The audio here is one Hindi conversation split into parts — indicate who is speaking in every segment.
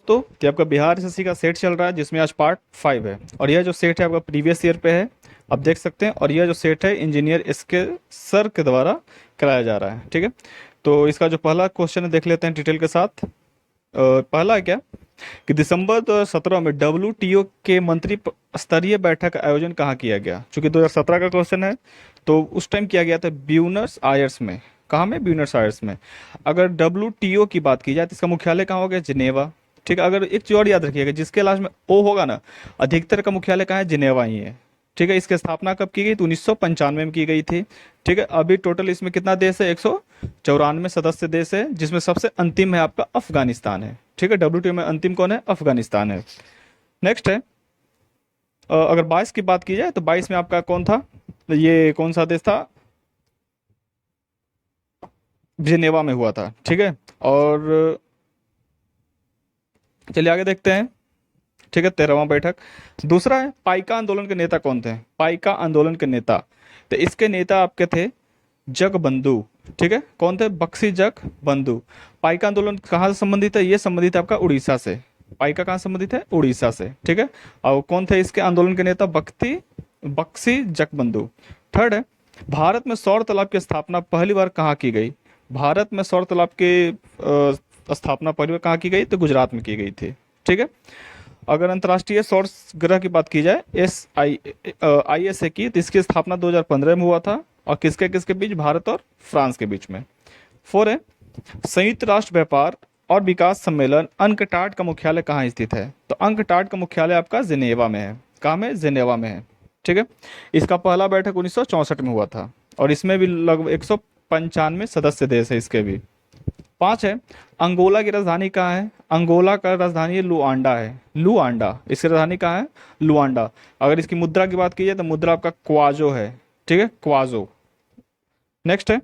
Speaker 1: तो ये आपका बिहार एसएससी का सेट चल रहा है जिसमें आज पार्ट 5 है, और यह जो सेट है आपका प्रीवियस ईयर पे है, आप देख सकते हैं। और यह जो सेट है इंजीनियर इसके सर के द्वारा कराया जा रहा है, ठीक है। तो इसका जो पहला क्वेश्चन है देख लेते हैं डिटेल के साथ। पहला है क्या कि दिसंबर 2017 में डब्ल्यूटीओ के मंत्री स्तरीय बैठक का आयोजन कहाँ किया गया। चूंकि 2017 का क्वेश्चन है तो उस टाइम किया गया था ब्यूनस आयर्स में। कहाँ में? ब्यूनस आयर्स में। अगर डब्ल्यूटीओ की बात की जाए तो इसका मुख्यालय कहाँ हो गया? जिनेवा। ठीक है। अगर एक चीज और याद रखिएगा, जिसके लास्ट में ओ होगा ना, अधिकतर का मुख्यालय कहाँ है? जिनेवा ही है। ठीक है। इसकी स्थापना कब की गई? तो 1995 में की गई थी। ठीक है। अभी टोटल इसमें कितना देश है? 194 सदस्य देश है, जिसमें सबसे अंतिम है आपका अफगानिस्तान है। ठीक है। डब्ल्यूटीओ में अंतिम कौन है? अफगानिस्तान है। नेक्स्ट है, अगर 22 की बात की जाए तो 22 में आपका कौन था? ये कौन सा देश था? जिनेवा में हुआ था। ठीक है। और चलिए आगे देखते हैं। ठीक है। 13वां बैठक। दूसरा है, पाइका आंदोलन के नेता कौन थे? पाइका आंदोलन के नेता, तो इसके नेता आपके थे जगबंधु। ठीक है। कौन थे? बख्शी जगबंधु। पाइका आंदोलन कहाँ से संबंधित है? ये संबंधित है आपका उड़ीसा से। पाइका कहाँ संबंधित है? उड़ीसा से। ठीक है। और कौन थे इसके आंदोलन के नेता? बख्शी जगबंधु। थर्ड है, भारत में सौर तालाब की स्थापना पहली बार कहाँ की गई? भारत में सौर तालाब की स्थापना पहली बार कहाँ की गई? तो गुजरात में की गई थी। ठीक है। अगर अंतर्राष्ट्रीय सौर ग्रह की बात की जाए, ISA की, तो इसकी स्थापना 2015 में हुआ था। और किसके किसके बीच? भारत और फ्रांस के बीच में। फोर है, संयुक्त राष्ट्र व्यापार और विकास सम्मेलन अंकटाड का मुख्यालय कहाँ स्थित है? तो अंकटाड का मुख्यालय आपका जिनेवा में है। कहाँ में? जिनेवा में है। ठीक है। इसका पहला बैठक 1964 में हुआ था, और इसमें भी लगभग 195 सदस्य देश है इसके भी। पांच है, अंगोला की राजधानी कहाँ है? अंगोला का राजधानी लुआंडा है। लुआंडा, इसकी राजधानी कहाँ है? लुआंडा। अगर इसकी मुद्रा की बात की जाए तो मुद्रा आपका क्वाजो है। ठीक है, क्वाजो। नेक्स्ट है,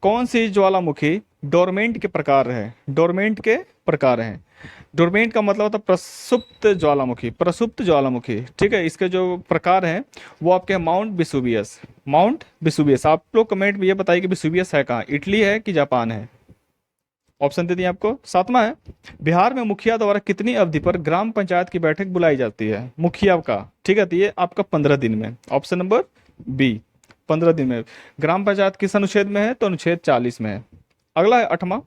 Speaker 1: कौन सी ज्वालामुखी डोरमेंट के प्रकार है? डोरमेंट के प्रकार हैं। डोरमेंट का मतलब होता है प्रसुप्त ज्वालामुखी। प्रसुप्त ज्वालामुखी। ठीक है। इसके जो प्रकार हैं वो आपके हैं माउंट विसुवियस। Mount Vesuvius. आप लोग कमेंट में ये बताइए कि विसुवियस है कहाँ, इटली है कि जापान है? ऑप्शन दे दिए आपको। सातवां है, बिहार में मुखिया द्वारा कितनी अवधि पर ग्राम पंचायत की बैठक बुलाई जाती है? मुखिया का। ठीक है। तो ये आपका 15 दिन में। ऑप्शन नंबर बी, 15 दिन में। ग्राम पंचायत किस अनुच्छेद में है? तो अनुच्छेद 40 में है। अगला है 8वां,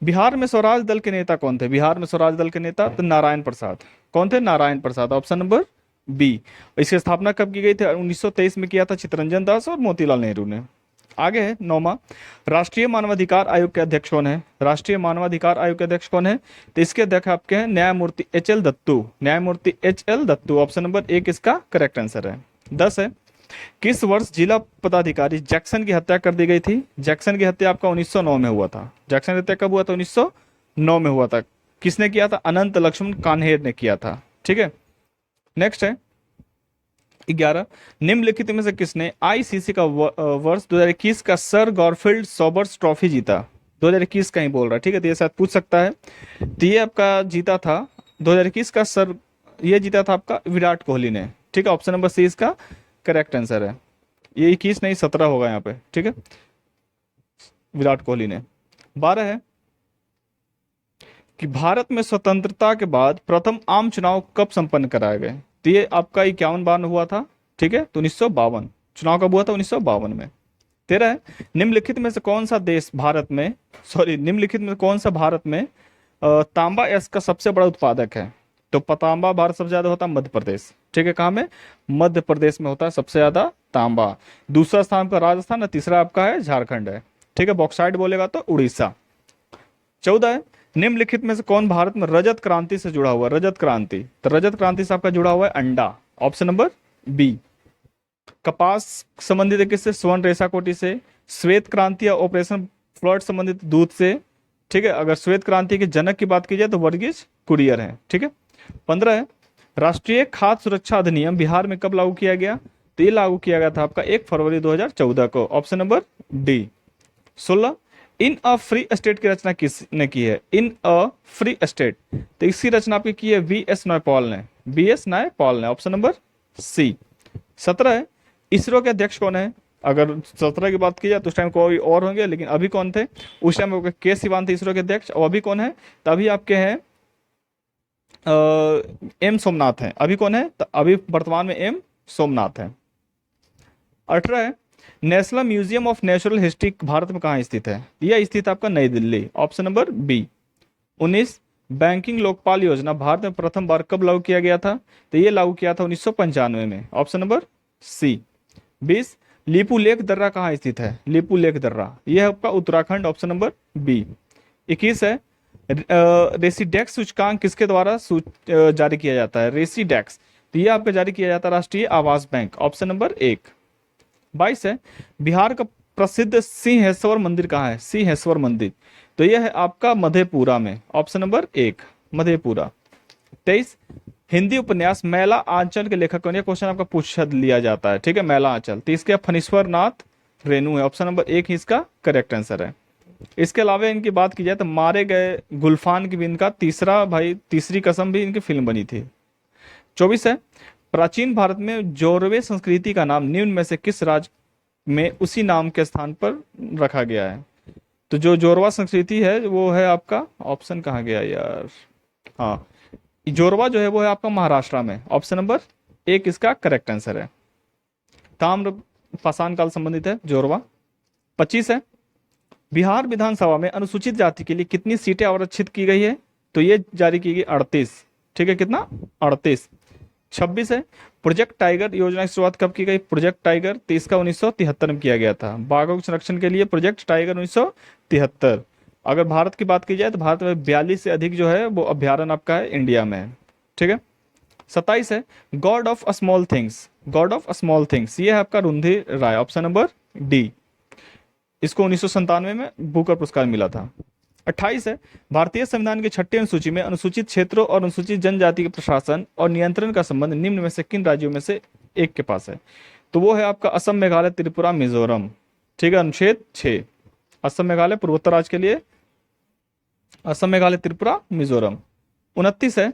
Speaker 1: बिहार में स्वराज दल के नेता कौन थे? बिहार में स्वराज दल के नेता तो नारायण प्रसाद। कौन थे? Narayan Prasad. Option number B. इसकी स्थापना कब की गई थी? 1923 में किया था चित्तरंजन दास और मोतीलाल नेहरू ने। आगे है 9वां, राष्ट्रीय मानवाधिकार आयोग के अध्यक्ष कौन है? राष्ट्रीय मानवाधिकार आयोग के अध्यक्ष कौन है? तो इसके अध्यक्ष आपके हैं न्यायमूर्ति HL दत्तू। न्यायमूर्ति HL दत्तू। ऑप्शन नंबर एक इसका करेक्ट आंसर है। 10 है, किस वर्ष जिला पदाधिकारी जैक्सन की हत्या कर दी गई थी? जैक्सन की हत्या आपका 1909 में हुआ था। जैक्सन की हत्या कब हुआ था? 1909 में हुआ था। किसने किया था? अनंत लक्ष्मण कान्हेर ने किया था। ठीक है। नेक्स्ट है 11, निम्नलिखित में से किसने ICC का वर्ष 2021 का सर गॉरफील्ड सॉबर्स ट्रॉफी जीता? 2021 का ही बोल रहा है। ठीक है। तो ये शायद पूछ सकता है। तो ये आपका जीता था 2021 का सर, ये जीता था आपका विराट कोहली ने। ठीक है। ऑप्शन नंबर सी इसका करेक्ट आंसर है। ये 21 नहीं 17 होगा यहाँ पे। ठीक है, विराट कोहली ने। 12 है कि भारत में स्वतंत्रता के बाद प्रथम आम चुनाव कब संपन्न कराए गए? तो ये आपका 51 हुआ था। ठीक है। तो 1952 चुनाव कब हुआ था? 1952 में। 13 है, निम्नलिखित में से कौन सा देश भारत में, सॉरी, निम्नलिखित में कौन सा भारत में तांबा एस का सबसे बड़ा उत्पादक है? तो तांबा भारत सबसे ज्यादा होता है मध्य प्रदेश। ठीक है। कहाँ में? मध्य प्रदेश में होता है सबसे ज्यादा तांबा। दूसरा स्थान आपका राजस्थान है, तीसरा आपका है झारखंड है। ठीक है। बॉक्साइट बोलेगा तो उड़ीसा। 14 है, निम्नलिखित में से कौन भारत में रजत क्रांति से जुड़ा हुआ है? रजत क्रांति, तो रजत क्रांति से आपका जुड़ा हुआ है अंडा। Option number B. कपास संबंधित है किससे? स्वर्ण रेशा कोटि से। श्वेत क्रांति या ऑपरेशन फ्लड संबंधित दूध से। ठीक है। अगर श्वेत क्रांति के जनक की बात की जाए तो वर्गीज कुरियर है। ठीक है। 15 है, राष्ट्रीय खाद्य सुरक्षा अधिनियम बिहार में कब लागू किया गया? तो ये लागू किया गया था आपका 1 फरवरी 2014 को। Option number D. 16, in a free state की रचना किसने की है? इन अ फ्री स्टेट, तो इसकी रचना आपकी की है VS नायपॉल ने। VS नायपॉल ने। ऑप्शन नंबर सी। 17 है, इसरो के अध्यक्ष कौन है? अगर 17 की बात की जाए तो उस टाइम कोई और होंगे, लेकिन अभी कौन थे उस टाइम? आपके के सिवान थे इसरो के अध्यक्ष, और अभी कौन है? तो अभी आपके हैं एम सोमनाथ हैं। अभी कौन है? तो अभी वर्तमान में एम सोमनाथ है। 18 है, national museum of natural history Bharat में कहाँ स्थित है? यह स्थित है आपका New Delhi, option number B. 19, banking Lokpal योजना भारत में प्रथम बार कब लागू किया गया था? तो ये लागू किया था 1995 में, ऑप्शन नंबर सी। 20, लीपू लेक दर्रा कहाँ स्थित है? लीपू लेक दर्रा यह है आपका उत्तराखंड, ऑप्शन नंबर बी। 21 है, रेसिडेक्स सूचकांक किसके द्वारा जारी किया जाता है? रेसिडेक्स, तो ये आपका जारी किया जाता है राष्ट्रीय आवास बैंक, ऑप्शन नंबर एक। 22 है, बिहार का प्रसिद्ध सिंहेश्वर मंदिर कहाँ है? सिंहेश्वर मंदिर, तो यह है आपका मधेपुरा में, ऑप्शन नंबर एक, मधेपुरा। 23, हिंदी उपन्यास मैला आंचल के लेखक कौन है? क्वेश्चन आपका पूछ लिया जाता है, ठीक है, मैला आंचल। तो इसके फणीश्वर नाथ रेणु है, ऑप्शन नंबर एक ही इसका करेक्ट आंसर है। इसके अलावा इनकी बात की जाए तो मारे गए गुलफान की भी इनका तीसरा भाई, तीसरी कसम भी इनकी फिल्म बनी थी। 24 है, प्राचीन भारत में जोरवे संस्कृति का नाम निम्न में से किस राज्य में उसी नाम के स्थान पर रखा गया है? तो जो जोरवा संस्कृति है वो है आपका, ऑप्शन कहाँ गया यार, हाँ, जोरवा जो है वो है आपका महाराष्ट्र में, ऑप्शन नंबर एक इसका करेक्ट आंसर है। ताम्र पाषाण काल संबंधित है जोरवा। 25 है, बिहार विधानसभा में अनुसूचित जाति के लिए कितनी सीटें आरक्षित की गई है? तो ये जारी की गई 38, ठीक है, कितना? 38। 26 है, प्रोजेक्ट टाइगर योजना की शुरुआत कब की गई? प्रोजेक्ट टाइगर, तो इसका 1973 में किया गया था, बाघों के संरक्षण के लिए प्रोजेक्ट टाइगर 1973। अगर भारत की बात की जाए तो भारत में 42 से अधिक जो है वो अभ्यारण्य आपका है इंडिया में, ठीक है। 27 है, God of small things, God of small things ये है आपका रुंधि राय, ऑप्शन नंबर डी। इसको 1997 में बुकर पुरस्कार मिला था। 28 है, भारतीय संविधान की 6ठी अनुसूची में अनुसूचित क्षेत्रों और अनुसूचित जनजाति के प्रशासन और नियंत्रण का संबंध निम्न में से किन राज्यों में से एक के पास है? तो वो है आपका असम, मेघालय, त्रिपुरा, मिजोरम, ठीक है, अनुच्छेद 6। असम मेघालय पूर्वोत्तर राज्य के लिए, असम मेघालय त्रिपुरा मिजोरम। 29 है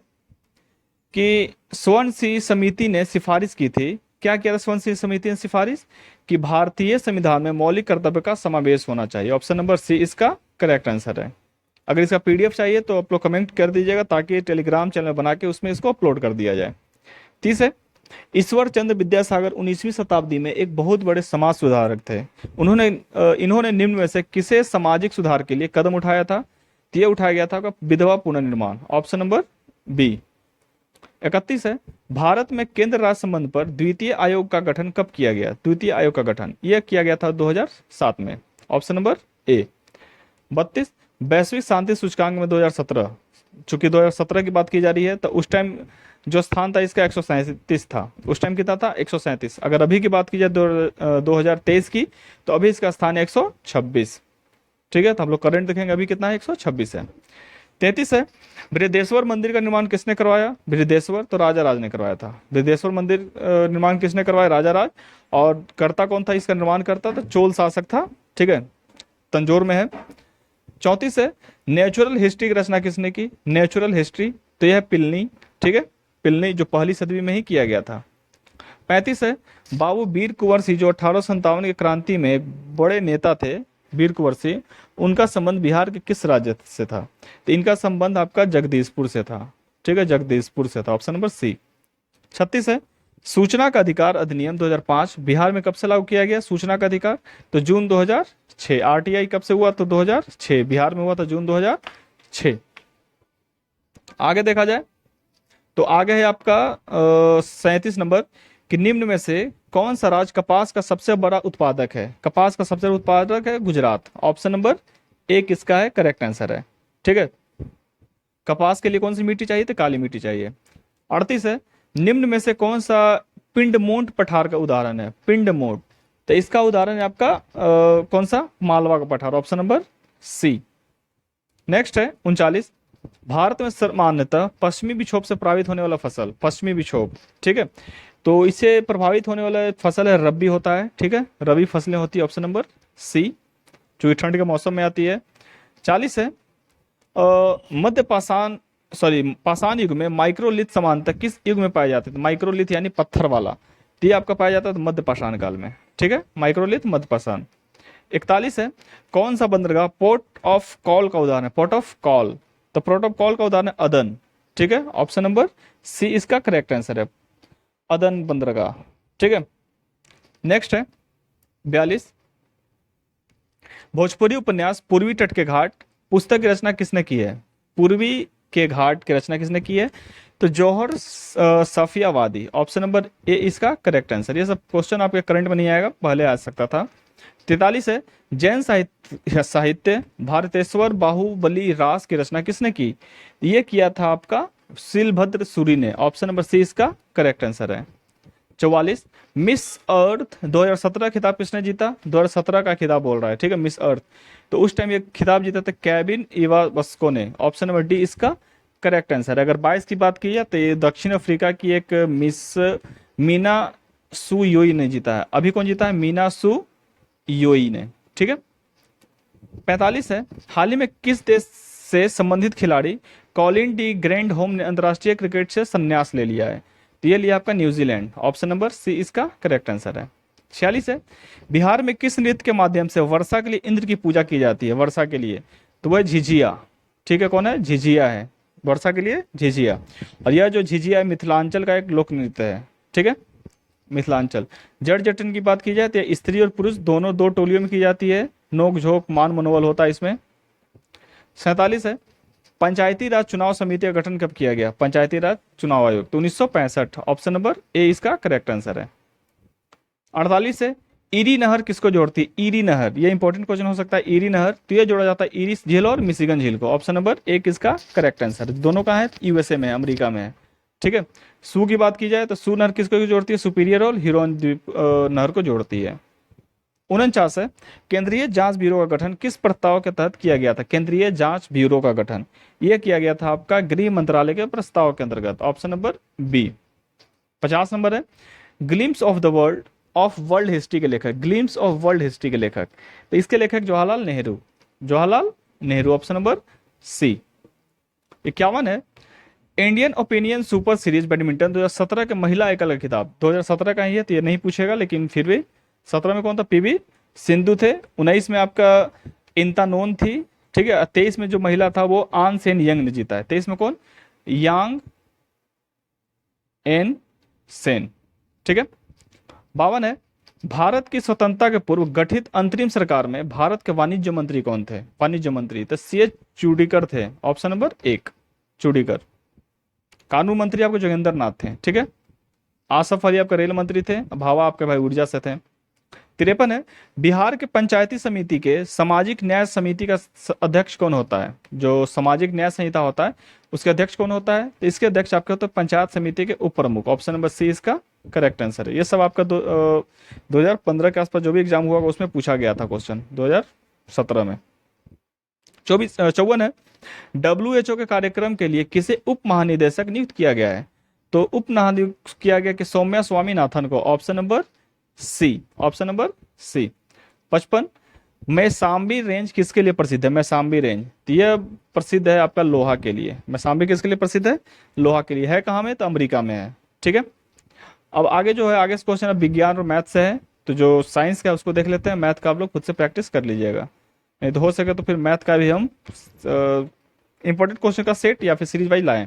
Speaker 1: कि स्वर्ण सिंह समिति ने सिफारिश की थी, क्या किया था स्वर्ण सिंह समिति ने सिफारिश? कि भारतीय संविधान में मौलिक कर्तव्य का समावेश होना चाहिए, ऑप्शन नंबर सी इसका करेक्ट आंसर है। अगर इसका पीडीएफ चाहिए तो आप लोग कमेंट कर दीजिएगा ताकि टेलीग्राम चैनल बना के उसमें इसको अपलोड कर दिया जाए। 30 है, ईश्वर चंद्र विद्यासागर 19वीं शताब्दी में एक बहुत बड़े समाज सुधारक थे। इन्होंने निम्न में से किसे सामाजिक सुधार के लिए कदम उठाया था? तो ये उठाया गया था आपका विधवा पुनर्निर्माण, ऑप्शन नंबर बी। 31 है, भारत में केंद्र राज्य संबंध पर द्वितीय आयोग का गठन कब किया गया? द्वितीय आयोग का गठन यह किया गया था 2007 में, ऑप्शन नंबर ए। 32, वैश्विक शांति सूचकांक में 2017, चूंकि 2017 की बात की जा रही है तो उस टाइम जो स्थान था इसका 137 था, उस टाइम कितना था? 137। अगर अभी की बात की जाए 2023 की तो अभी इसका स्थान है 126, ठीक है, तो हम लोग करंट देखेंगे अभी कितना है, 126 है। 33 है, बृहदेश्वर मंदिर का निर्माण किसने करवाया? बृहदेश्वर तो राजा राज ने करवाया था। बृहदेश्वर मंदिर निर्माण किसने करवाया? राजा राज। और करता कौन था इसका निर्माण करता? तो चोल शासक था, ठीक है, तंजौर में है। 34 है, नेचुरल हिस्ट्री की रचना किसने की? नेचुरल हिस्ट्री, तो यह है पिलनी, ठीक है, पिलनी जो पहली सदी में ही किया गया था। 35 है, बाबू वीर कुंवर सिंह जो 1857 की क्रांति में बड़े नेता थे, वीर कुंवर सिंह, उनका संबंध बिहार के किस राज्य से था? तो इनका संबंध आपका जगदीशपुर से था, ठीक है, जगदीशपुर से था, ऑप्शन नंबर सी। 36 है, सूचना का अधिकार अधिनियम 2005 बिहार में कब से लागू किया गया? सूचना का अधिकार तो जून 2006। आरटीआई कब से हुआ? तो 2006 बिहार में हुआ था, जून 2006। आगे देखा जाए तो आगे है आपका 37 नंबर कि निम्न में से कौन सा राज्य कपास का सबसे बड़ा उत्पादक है? कपास का सबसे बड़ा उत्पादक है गुजरात, ऑप्शन नंबर एक इसका है करेक्ट आंसर है, ठीक है। कपास के लिए कौन सी मिट्टी चाहिए? तो काली मिट्टी चाहिए। 38 है, निम्न में से कौन सा पिंडमोंट पठार का उदाहरण है? पिंडमोंट, तो इसका उदाहरण है आपका कौन सा? मालवा का पठार, ऑप्शन नंबर सी। नेक्स्ट है 39, भारत में सामान्यतः पश्चिमी विक्षोभ से प्रभावित होने वाला फसल, पश्चिमी विक्षोभ, ठीक है, तो इससे प्रभावित होने वाला फसल है रबी होता है, ठीक है, रबी फसलें होती है, ऑप्शन नंबर सी, जो ठंड के मौसम में आती है। 40 है, मध्य पाषाण पाषाण युग में माइक्रोलिथ समानता किस युग में पाए जाते थे? माइक्रोलिथ यानी पत्थर वाला, तो ये आपका पाया जाता है मध्य पाषाण काल में, ठीक है, माइक्रोलिथ मध्यपाषाण। 41 है, कौन सा बंदरगाह पोर्ट ऑफ कॉल का उदाहरण है? पोर्ट ऑफ कॉल, तो पोर्ट ऑफ कॉल का उदाहरण है अदन, ठीक है, ऑप्शन नंबर सी इसका करेक्ट आंसर है, अदन बंदरगाह, ठीक है। नेक्स्ट है 42, भोजपुरी उपन्यास पूर्वी तट के घाट पुस्तक की रचना किसने की है? पूर्वी के घाट की रचना किसने की है? तो जौहर सफियावादी, ऑप्शन नंबर ए इसका करेक्ट आंसर। ये सब क्वेश्चन आपके करंट में नहीं आएगा, पहले आ सकता था। 43 है, जैन साहित्य भारतेश्वर बाहुबली रास की रचना किसने की? ये किया था आपका शिलभद्र सूरी ने, ऑप्शन नंबर सी इसका करेक्ट आंसर है। 44, मिस अर्थ 2017 खिताब किसने जीता? 2017 का खिताब बोल रहा है, ठीक है, मिस अर्थ। तो उस टाइम ये खिताब जीता था कैबिन इवास्को ने, ऑप्शन नंबर डी इसका करेक्ट आंसर है। अगर 22 की बात की जाए तो ये दक्षिण अफ्रीका की एक मिस मीना सू योई ने जीता है। अभी कौन जीता है? मीना सू योई ने, ठीक है। 45 है, हाल ही में किस देश से संबंधित खिलाड़ी कॉलिन डी ग्रैंड होम ने अंतर्राष्ट्रीय क्रिकेट से संन्यास ले लिया है? तो ये लिया आपका न्यूजीलैंड, ऑप्शन नंबर सी इसका करेक्ट आंसर है। 46 है, बिहार में किस नृत्य के माध्यम से वर्षा के लिए इंद्र की पूजा की जाती है? वर्षा के लिए, तो वह झिझिया, ठीक है, कौन है? झिझिया है, वर्षा के लिए झिझिया। और यह जो झिझिया है मिथिलांचल का एक लोक नृत्य है, ठीक है, मिथिलांचल। जड़ जटन की बात की जाए तो स्त्री और पुरुष दोनों दो टोलियों में की जाती है, नोक झोंक मान मनोबल होता है इसमें। 47 है, पंचायती राज चुनाव समिति का गठन कब किया गया? पंचायती राज चुनाव आयोग, तो 1965, ऑप्शन नंबर ए इसका करेक्ट आंसर है। 48 है, ईरी नहर किसको जोड़ती है? ईरी नहर, ये इंपॉर्टेंट क्वेश्चन हो सकता है। ईरी नहर, तो ये जोड़ा जाता है ईरी झील और मिशिगन झील को, ऑप्शन नंबर ए किसका करेक्ट आंसर। दोनों का है, यूएसए में, अमेरिका में है, ठीक है। सू की बात की जाए तो सू नहर किसको जोड़ती है? सुपीरियर और हिरोन द्वीप नहर को जोड़ती है। 49 है, केंद्रीय जांच ब्यूरो का गठन किस प्रस्ताव के तहत किया गया था? केंद्रीय जांच ब्यूरो का गठन यह किया गया था आपका गृह मंत्रालय के प्रस्ताव के अंतर्गत, ऑप्शन नंबर बी। 50 नंबर है, glimpse of the world history के लेखक, ग्लिम्स ऑफ वर्ल्ड हिस्ट्री के लेखक, तो इसके लेखक Jawaharlal Nehru, Jawaharlal Nehru, option number C. 51 है, Indian opinion super series badminton 2017 के महिला एकल का खिताब 2017 का ही है, तो ये नहीं पूछेगा, लेकिन फिर भी 17 में कौन था? पीवी सिंधु थे। 19 में आपका इंतानोन थी, ठीक है। 23 में जो महिला था वो आन सेन यंग ने जीता है। 23 में कौन? यांग एन सेन, ठीक है। 52 है, भारत की स्वतंत्रता के पूर्व गठित अंतरिम सरकार में भारत के वाणिज्य मंत्री कौन थे? वाणिज्य मंत्री तो सी एच चूडीकर थे, ऑप्शन नंबर 1 चूडीकर। कानून मंत्री आपके जोगेंद्र नाथ थे, ठीक है। आसफ अली आपके रेल मंत्री थे, भावा आपके भाई ऊर्जा से थे। 53 है, बिहार के पंचायती समिति के सामाजिक न्याय समिति का अध्यक्ष कौन होता है? जो सामाजिक न्याय संहिता होता है उसके अध्यक्ष कौन होता है? तो इसके अध्यक्ष आपके होते हैं पंचायत समिति के उप प्रमुख, ऑप्शन नंबर सी इसका करेक्ट आंसर है। ये सब आपका 2015 के आसपास जो भी एग्जाम हुआ उसमें पूछा गया था क्वेश्चन 2017 में। 54 है, WHO के कार्यक्रम के लिए किसे उप महानिदेशक नियुक्त किया गया है? तो उप महानियुक्त किया गया कि सौम्या स्वामीनाथन को, option number C, option number C. 55, मैसाम्बी रेंज किसके लिए प्रसिद्ध है? मैसाम्बी रेंज, तो यह प्रसिद्ध है आपका लोहा के लिए। मैसाम्बी किसके लिए प्रसिद्ध है? लोहा के लिए। है कहाँ में? तो अमेरिका में है, ठीक है। अब आगे जो है, आगे क्वेश्चन अब विज्ञान और मैथ से है, तो जो साइंस का है उसको देख लेते हैं। मैथ का आप लोग खुद से प्रैक्टिस कर लीजिएगा, नहीं तो हो सके तो फिर मैथ का भी हम इंपॉर्टेंट क्वेश्चन का सेट या फिर सीरीज वाइज लाएं।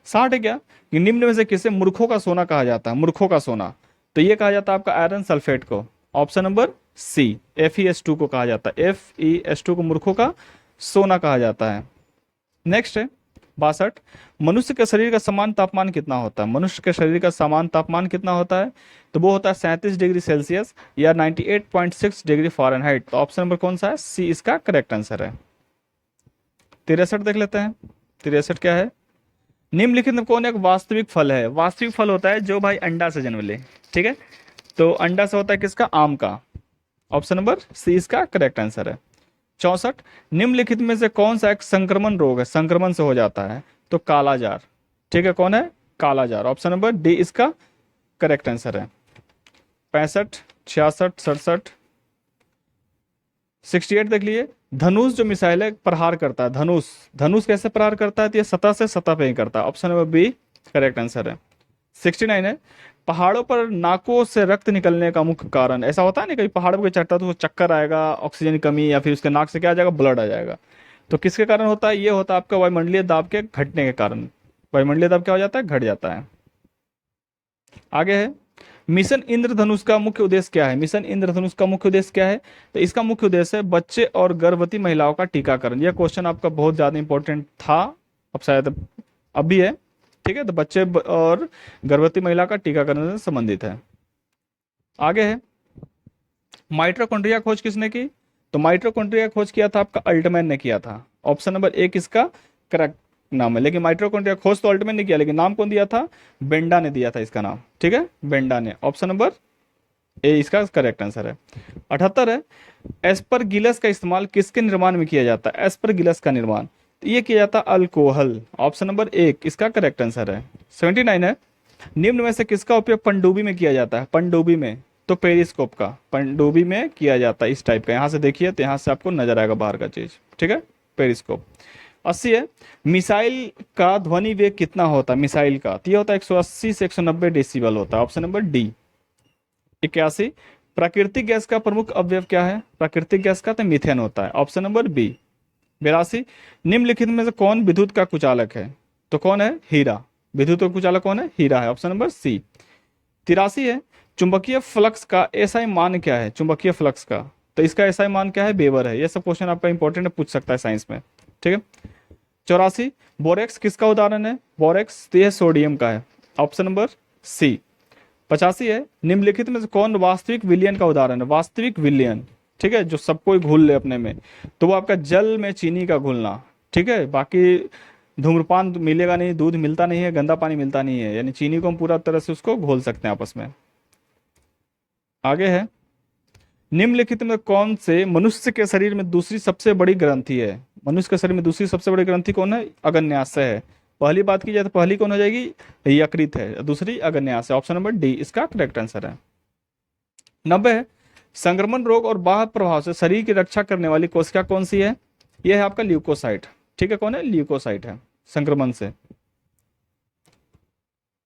Speaker 1: 60 है क्या कि निम्न में से किसे मूर्खों का सोना कहा जाता है? मूर्खों का सोना, तो ये कहा जाता है आपका आयरन सल्फेट को, ऑप्शन नंबर सी FeS2 को कहा जाता है। FeS2 को मूर्खों का सोना कहा जाता है। नेक्स्ट है 62, मनुष्य के शरीर का समान तापमान कितना होता है? मनुष्य के शरीर का समान तापमान कितना होता है? तो वो होता है 37 डिग्री सेल्सियस या 98.6 डिग्री फ़ारेनहाइट। तो ऑप्शन नंबर कौन सा है? सी इसका करेक्ट आंसर है। 63 देख लेते हैं। 63 क्या है? निम्नलिखित में कौन एक वास्तविक फल है? वास्तविक फल होता है जो भाई अंडा से जन्म ले, ठीक है। तो अंडा से होता है किसका? आम का, ऑप्शन नंबर सी इसका करेक्ट आंसर है। 64, निम्नलिखित में से कौन सा एक संक्रमण रोग है, संक्रमण से हो जाता है? तो कालाजार, ठीक है। कौन है? कालाजार, ऑप्शन नंबर डी इसका करेक्ट आंसर है। 65, 66, 67, 68 देख लिए। धनुष जो मिसाइल है प्रहार करता है, धनुष, धनुष कैसे प्रहार करता है? तो ये सतह से सतह पे ही करता है, option number B correct answer है। 69 है, पहाड़ों पर नाकों से रक्त निकलने का मुख्य कारण, ऐसा होता है ना कहीं पहाड़ पे चढ़ता है तो वो चक्कर आएगा, ऑक्सीजन की कमी, या फिर उसके नाक से क्या आ जाएगा, ब्लड आ जाएगा। तो किसके कारण होता है, ये होता है आपका वायुमंडलीय दाब के घटने के कारण। वायुमंडलीय दाब क्या हो जाता है, घट जाता है। आगे है, मिशन इंद्रधनुष का मुख्य उद्देश्य क्या है। मिशन इंद्रधनुष का मुख्य उद्देश्य क्या है, तो इसका मुख्य उद्देश्य है बच्चे और गर्भवती महिलाओं का टीकाकरण। यह क्वेश्चन आपका बहुत ज्यादा इंपॉर्टेंट था, अब शायद अब भी है। ठीक है, तो बच्चे और गर्भवती महिला का टीकाकरण से संबंधित है। आगे है, माइटोकॉन्ड्रिया खोज किसने की, तो माइटोकॉन्ड्रिया खोज किया था आपका अल्टमैन ने किया था। ऑप्शन नंबर एक इसका करेक्ट नाम है, लेकिन माइटोकॉन्ड्रिया खोज तो अल्टमैन ने किया, लेकिन नाम कौन दिया था, बेंडा ने दिया था इसका नाम। ठीक है, बेंडा ने, ऑप्शन नंबर ए इसका करेक्ट आंसर है। 78 है, एस्परगिलस का इस्तेमाल किसके निर्माण में किया जाता है। एस्परगिलस का निर्माण, तो ये किया जाता है अल्कोहल, ऑप्शन नंबर एक इसका करेक्ट आंसर है। 79 है, निम्न में से किसका उपयोग पनडुब्बी में किया जाता है। पनडुब्बी में, तो पेरिस्कोप का पनडुब्बी में किया जाता है, इस टाइप का। यहाँ से देखिए तो यहाँ से आपको नजर आएगा बाहर का चीज। ठीक है, पेरिस्कोप। 80 है, मिसाइल का ध्वनि वेग कितना होता है। मिसाइल का, तो ये होता है 180 से 190 डेसिबल होता है, ऑप्शन नंबर डी। 81, प्राकृतिक गैस का प्रमुख अवयव क्या है। प्राकृतिक गैस का तो मीथेन होता है, ऑप्शन नंबर बी। 82, निम्नलिखित में से कौन विद्युत का कुचालक है, तो कौन है, हीरा। विद्युत का कुचालक कौन है, हीरा है, ऑप्शन नंबर सी। 83 है, चुंबकीय फ्लक्स का एसआई मान क्या है। चुंबकीय फ्लक्स का, तो इसका एसआई मान क्या है, वेबर है। ये सब क्वेश्चन आपका इंपॉर्टेंट है, पूछ सकता है साइंस में। ठीक है। 84, बोरेक्स किसका उदाहरण है। बोरेक्स, तो यह सोडियम का है, ऑप्शन नंबर सी। 85 है, निम्नलिखित में से कौन वास्तविक विलयन का उदाहरण है। वास्तविक विलयन, ठीक है, जो सब कोई घुल ले अपने में, तो वो आपका जल में चीनी का घुलना। ठीक है, बाकी धूम्रपान मिलेगा नहीं, दूध मिलता नहीं है, गंदा पानी मिलता नहीं है, यानी चीनी को हम पूरा तरह से उसको घोल सकते हैं आपस में। आगे है, निम्नलिखित में कौन से मनुष्य के शरीर में दूसरी सबसे बड़ी ग्रंथि है। मनुष्य के शरीर में दूसरी सबसे बड़ी ग्रंथि कौन है, अग्न्याशय है। पहली बात की जाए तो पहली कौन हो जाएगी, यकृत है, दूसरी अग्न्याशय, ऑप्शन नंबर डी इसका करेक्ट आंसर है। 90 है, संक्रमण रोग और बाह्य प्रभाव से शरीर की रक्षा करने वाली कोशिका कौन सी है। यह है आपका ल्यूकोसाइट। ठीक है, कौन है, ल्यूकोसाइट है, संक्रमण से।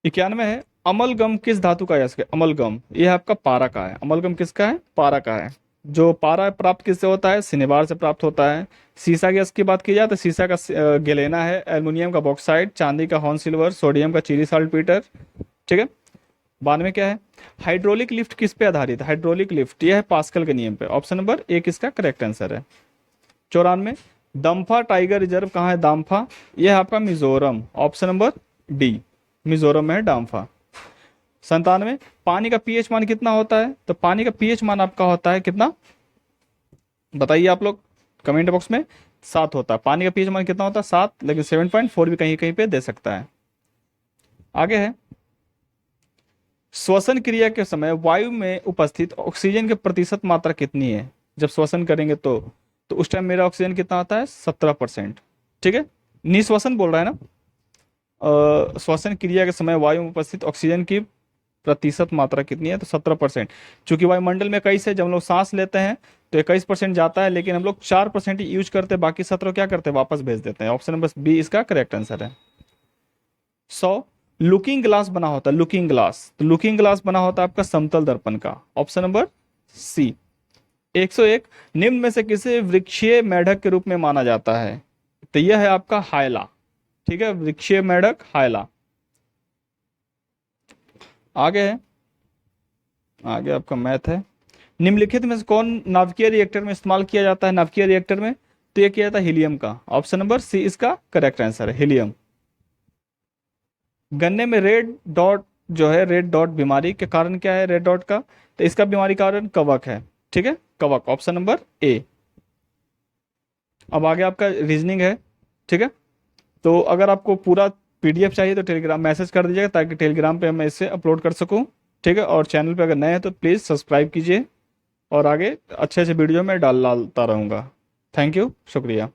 Speaker 1: 91 है, अमलगम किस धातु का है। इसके अमलगम, यह आपका पारा का है। अमलगम किसका है, पारा का है। जो पारा प्राप्त किससे होता है, सिनेबार से प्राप्त होता है। सीसा गैस की बात की जाए तो सीसा का गेलेना है, एल्युमिनियम का बॉक्साइड, चांदी का हॉर्न सिल्वर, सोडियम का चिली साल्टपीटर। ठीक है। बाद में क्या है, हाइड्रोलिक लिफ्ट किस पे आधारित है। हाइड्रोलिक लिफ्ट, यह है पास्कल के नियम पे, ऑप्शन नंबर एक इसका करेक्ट आंसर है। 94, दम्फा टाइगर रिजर्व कहाँ है। दाम्फा, यह है आपका Mizoram, option number D Mizoram में है दाम्फा। 97, पानी का पीएच मान कितना होता है। तो पानी का पीएच मान आपका होता है कितना, बताइए आप लोग कमेंट बॉक्स में। 7 होता है, पानी का पीएच मान कितना होता है, 7, लेकिन 7.4 भी कहीं कहीं पे दे सकता है। आगे है, श्वसन क्रिया के समय वायु में उपस्थित ऑक्सीजन की प्रतिशत मात्रा कितनी है। जब श्वसन करेंगे तो उस टाइम मेरा ऑक्सीजन कितना आता है, 17%। ठीक है, निश्वसन बोल रहा है ना, श्वसन क्रिया के समय वायु में उपस्थित ऑक्सीजन की प्रतिशत मात्रा कितनी है, तो 17%। चूंकि वायुमंडल में 21 है, जब हम लोग सांस लेते हैं तो 21% जाता है, लेकिन हम लोग 4% ही यूज करते हैं, बाकी 17 क्या करते हैं, वापस भेज देते हैं। ऑप्शन नंबर बी इसका करेक्ट आंसर है। 100, लुकिंग ग्लास बना होता है। लुकिंग ग्लास, तो लुकिंग ग्लास बना होता है आपका समतल दर्पण का, ऑप्शन नंबर सी। 101, निम्न में से किसे वृक्षीय मेढक के रूप में माना जाता है। तो यह है आपका हायला। ठीक है, वृक्षीय मेढक हायला। आगे है, आगे आपका मैथ है, निम्नलिखित में से कौन नाभिकीय रिएक्टर में इस्तेमाल किया जाता है। नाभिकीय रिएक्टर में, तो यह किया जाता है हीलियम का, ऑप्शन नंबर सी इसका करेक्ट आंसर है, हीलियम। गन्ने में रेड डॉट जो है, रेड डॉट बीमारी के कारण क्या है, रेड डॉट का, तो इसका बीमारी कारण कवक है। ठीक है, कवक, ऑप्शन नंबर ए। अब आगे आपका रीजनिंग है। ठीक है, तो अगर आपको पूरा पीडीएफ चाहिए तो टेलीग्राम मैसेज कर दीजिएगा, ताकि टेलीग्राम पे मैं इसे अपलोड कर सकूं। ठीक है, और चैनल पे अगर नए हैं तो प्लीज़ सब्सक्राइब कीजिए, और आगे अच्छे अच्छे वीडियो में डालता रहूँगा। थैंक यू, शुक्रिया।